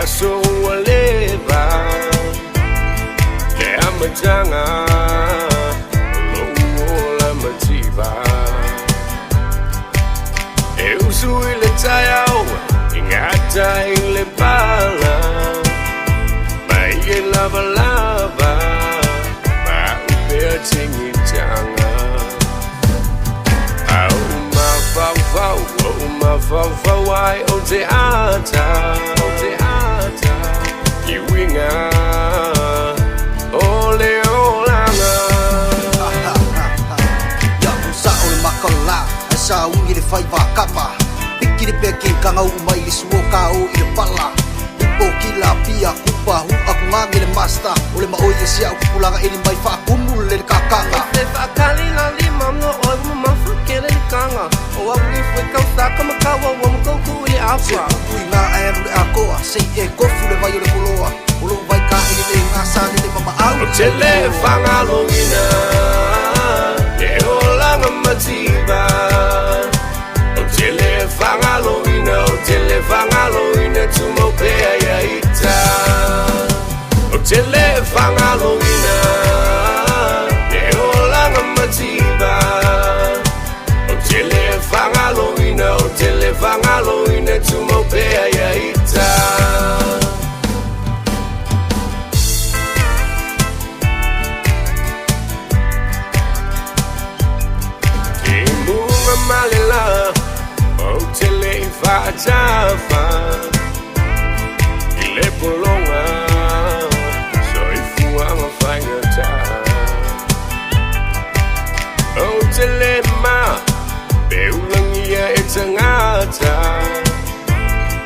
so leva le amajanga lo la matiba e usu ile tayao ingata ile bala mai lava lava ma upea tingi tanga au ma fau ai o te ata Iwinga ole olanga ya usa o makala asa ungi le fai kapa piki le peki kanga umai le suoka o ile pala ipo kila pia kupa hu aku ngangi le master ole ma oye sia kupulanga ili mai fa kumul le kakanga le fa kali na lima no o ma fakele le kanga o wa wi foi kausa kama kawa wa mo ku ile apa kuina ai le akoa sei e kofu le vai le koloa olo vai ka ile le ngasa le mama au tele fanga longina le olanga matiba tele fanga longina tumo pea ya ita tele fanga longina le olanga matiba tele fanga longina tumo pea ya ita Malila, oh tele fajafa, ile polonga, soy fua ma fangata. Oh tele ma, beulangia etangata,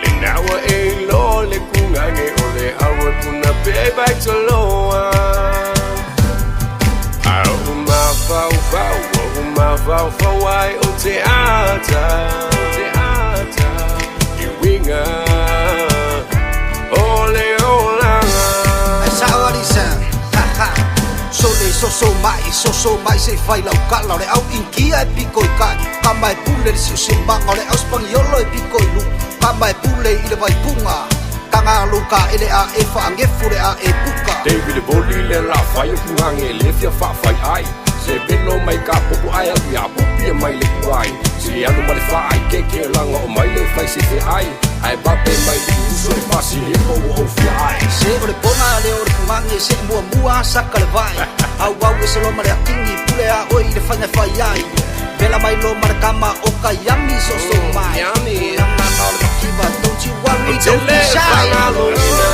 linawa e lo le kungange ole awe kuna beba toloa. Au ma fau ai o te ata Iwinga ole olanga Sawarisa so mai se fai lau kala le au inkia e piko i kai kama e pule le siu manga le au spangiolo e piko i lu kama e pule i le vai punga kanga luka ele a e fa angefu le a e puka David Boli le la fai kungange le fia fa fai ai Se velo mai ka popo ai a popi mai le kuai Se anu mai fai ke langa o mai le fai se fe ai Ai pape mai le uso e pasi e po o fia ai Se ore pona le ore kumange se mua saka le vai Au e se lo mare a kingi pule a oi le fai ai Vela mai lo mare kama o ka yami so mai Yummy Nana na le makiba don't you worry don't be shy